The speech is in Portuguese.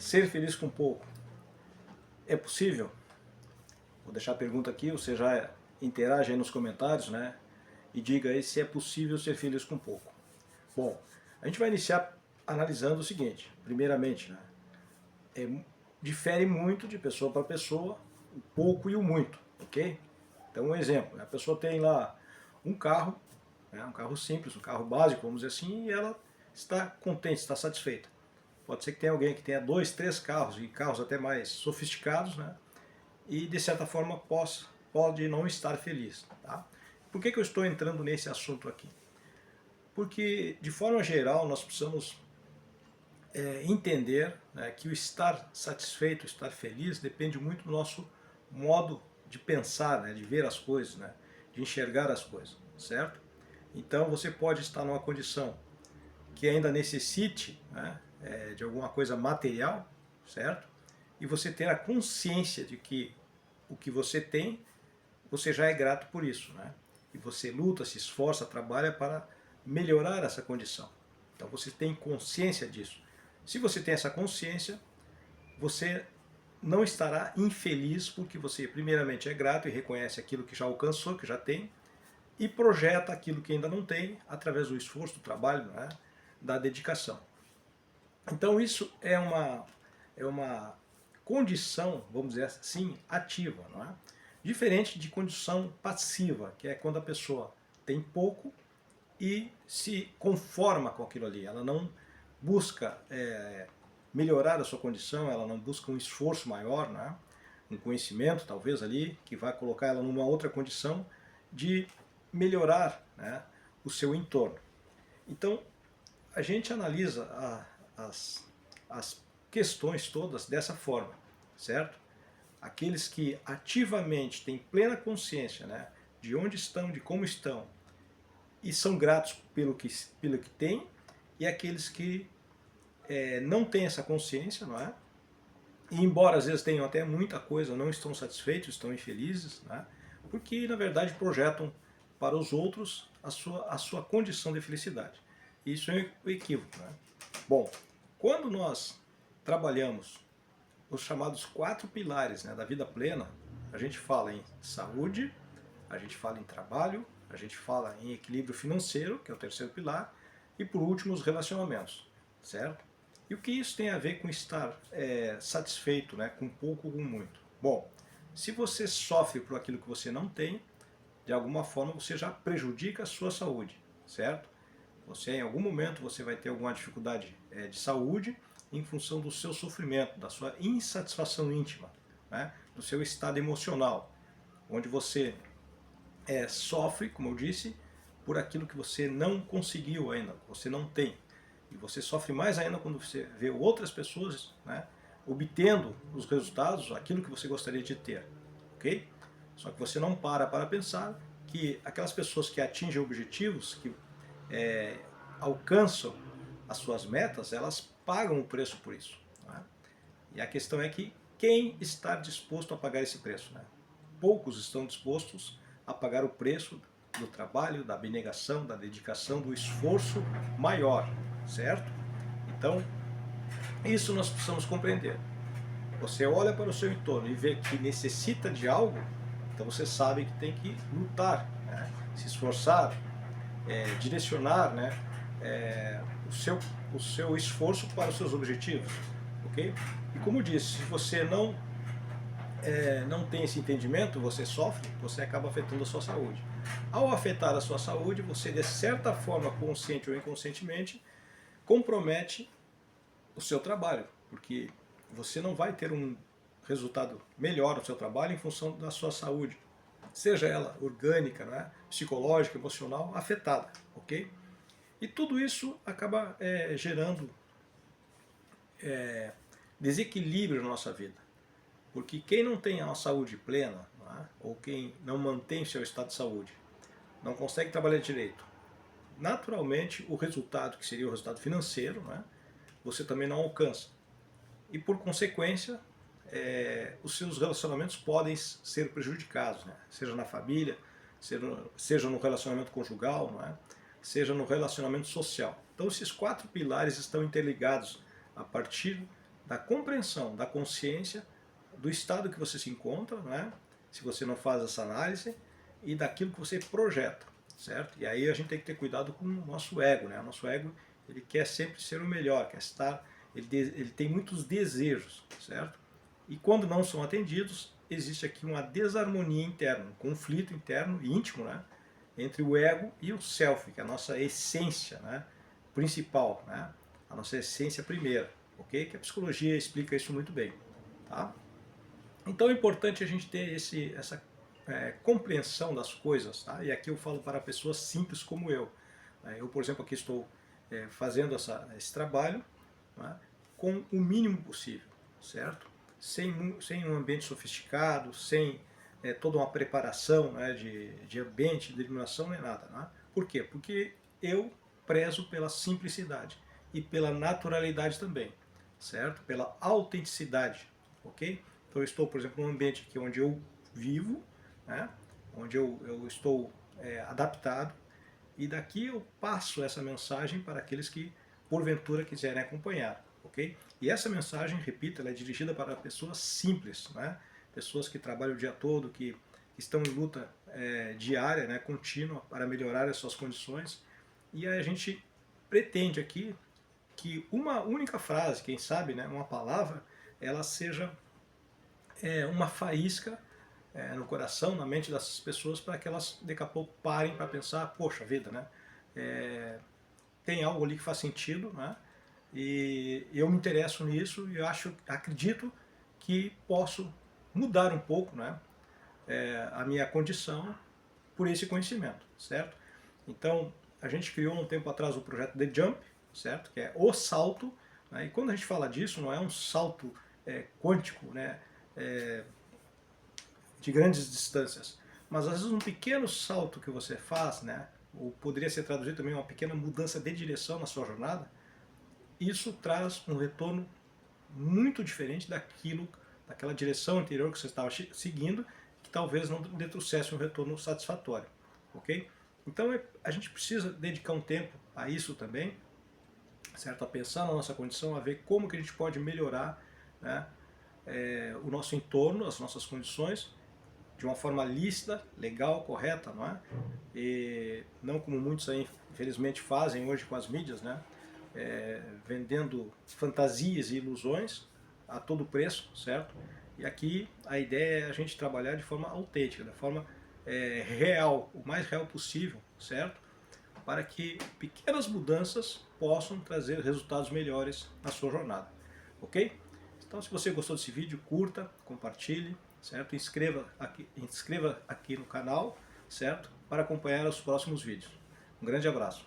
Ser feliz com pouco é possível? Vou deixar a pergunta aqui, você já interage aí nos comentários, né? E diga aí se é possível ser feliz com pouco. Bom, a gente vai iniciar analisando o seguinte. Primeiramente, né? Difere muito de pessoa para pessoa, o pouco e o muito, ok? Então um exemplo, a pessoa tem lá um carro, né, um carro simples, um carro básico, vamos dizer assim, e ela está contente, está satisfeita. Pode ser que tenha alguém que tenha 2, 3 carros, e carros até mais sofisticados, né? E de certa forma pode não estar feliz. Tá? Por que eu estou entrando nesse assunto aqui? Porque, de forma geral, nós precisamos entender, né, que o estar satisfeito, estar feliz, depende muito do nosso modo de pensar, né, de ver as coisas, né, de enxergar as coisas, certo? Então você pode estar numa condição que ainda necessite, né, de alguma coisa material, certo? E você ter a consciência de que o que você tem, você já é grato por isso, né? E você luta, se esforça, trabalha para melhorar essa condição. Então você tem consciência disso. Se você tem essa consciência, você não estará infeliz porque você primeiramente é grato e reconhece aquilo que já alcançou, que já tem, e projeta aquilo que ainda não tem através do esforço, do trabalho, né, da dedicação. Então isso é uma condição, vamos dizer assim, ativa, não é? Diferente de condição passiva, que é quando a pessoa tem pouco e se conforma com aquilo ali. Ela não busca melhorar a sua condição, ela não busca um esforço maior, né? Um conhecimento talvez ali, que vai colocar ela numa outra condição de melhorar, né, o seu entorno. Então, a gente analisa as questões todas dessa forma, certo? Aqueles que ativamente têm plena consciência, né, de onde estão, de como estão, e são gratos pelo que têm, e aqueles que não têm essa consciência, não é? E embora às vezes tenham até muita coisa, não estão satisfeitos, estão infelizes, né? Porque na verdade projetam para os outros a sua condição de felicidade. Isso é um equívoco, né? Bom, quando nós trabalhamos os chamados 4 pilares, né, da vida plena, a gente fala em saúde, a gente fala em trabalho, a gente fala em equilíbrio financeiro, que é o terceiro pilar, e por último os relacionamentos, certo? E o que isso tem a ver com estar satisfeito, né, com pouco ou com muito? Bom, se você sofre por aquilo que você não tem, de alguma forma você já prejudica a sua saúde, certo? Você, em algum momento, você vai ter alguma dificuldade de saúde em função do seu sofrimento, da sua insatisfação íntima, né, do seu estado emocional, onde você sofre, como eu disse, por aquilo que você não conseguiu ainda, que você não tem. E você sofre mais ainda quando você vê outras pessoas, né, obtendo os resultados, aquilo que você gostaria de ter, ok? Só que você não para pensar que aquelas pessoas que atingem objetivos, que alcançam as suas metas, elas pagam o preço por isso, né? E a questão é que quem está disposto a pagar esse preço, né? Poucos estão dispostos a pagar o preço do trabalho, da abnegação, da dedicação, do esforço maior, certo? Então, isso nós precisamos compreender. Você olha para o seu entorno e vê que necessita de algo, então você sabe que tem que lutar, né? Se esforçar, direcionar, né, o seu esforço para os seus objetivos, ok? E como disse, se você não tem esse entendimento, você sofre, você acaba afetando a sua saúde. Ao afetar a sua saúde, você de certa forma, consciente ou inconscientemente, compromete o seu trabalho, porque você não vai ter um resultado melhor no seu trabalho em função da sua saúde, seja ela orgânica, né, psicológica, emocional, afetada, ok? E tudo isso acaba gerando desequilíbrio na nossa vida. Porque quem não tem a saúde plena, não é? Ou quem não mantém seu estado de saúde, não consegue trabalhar direito, naturalmente o resultado, que seria o resultado financeiro, não é? Você também não alcança. E por consequência, os seus relacionamentos podem ser prejudicados, né? Seja na família, seja no relacionamento conjugal, não é? Seja no relacionamento social. Então esses 4 pilares estão interligados a partir da compreensão, da consciência, do estado que você se encontra, né? Se você não faz essa análise, e daquilo que você projeta, certo? E aí a gente tem que ter cuidado com o nosso ego, né? O nosso ego, ele quer sempre ser o melhor, quer estar, ele tem muitos desejos, certo? E quando não são atendidos, existe aqui uma desarmonia interna, um conflito interno íntimo, né? Entre o ego e o self, que é a nossa essência, né? Principal, né? A nossa essência primeira, ok? Que a psicologia explica isso muito bem, tá? Então é importante a gente ter essa compreensão das coisas, tá? E aqui eu falo para pessoas simples como eu. Eu, por exemplo, aqui estou fazendo esse trabalho, né, com o mínimo possível, certo? Sem um ambiente sofisticado, sem toda uma preparação, né, de ambiente, de iluminação, nem nada. Né? Por quê? Porque eu prezo pela simplicidade e pela naturalidade também, certo? Pela autenticidade, ok? Então eu estou, por exemplo, num ambiente aqui onde eu vivo, né? Onde eu estou adaptado, e daqui eu passo essa mensagem para aqueles que porventura quiserem acompanhar, ok? E essa mensagem, repito, ela é dirigida para pessoas simples, né? Pessoas que trabalham o dia todo, que estão em luta diária, né, contínua, para melhorar as suas condições, e aí a gente pretende aqui que uma única frase, quem sabe, né, uma palavra, ela seja uma faísca no coração, na mente dessas pessoas, para que elas daqui a pouco parem para pensar, poxa vida, né? Tem algo ali que faz sentido, né? E eu me interesso nisso e acredito que posso mudar um pouco, né? A minha condição por esse conhecimento, certo? Então, a gente criou um tempo atrás o projeto The Jump, certo? Que é o salto, né? E quando a gente fala disso, não é um salto quântico, né? De grandes distâncias, mas às vezes um pequeno salto que você faz, né, ou poderia ser traduzido também uma pequena mudança de direção na sua jornada, isso traz um retorno muito diferente daquela direção anterior que você estava seguindo, que talvez não lhe trouxesse um retorno satisfatório, ok? Então a gente precisa dedicar um tempo a isso também, certo? A pensar na nossa condição, a ver como que a gente pode melhorar, né, o nosso entorno, as nossas condições, de uma forma lícita, legal, correta, não é? E não como muitos aí, infelizmente, fazem hoje com as mídias, né? Vendendo fantasias e ilusões a todo preço, certo? E aqui a ideia é a gente trabalhar de forma autêntica, de forma real, o mais real possível, certo? Para que pequenas mudanças possam trazer resultados melhores na sua jornada, ok? Então, se você gostou desse vídeo, curta, compartilhe, certo? Inscreva aqui no canal, certo? Para acompanhar os próximos vídeos. Um grande abraço.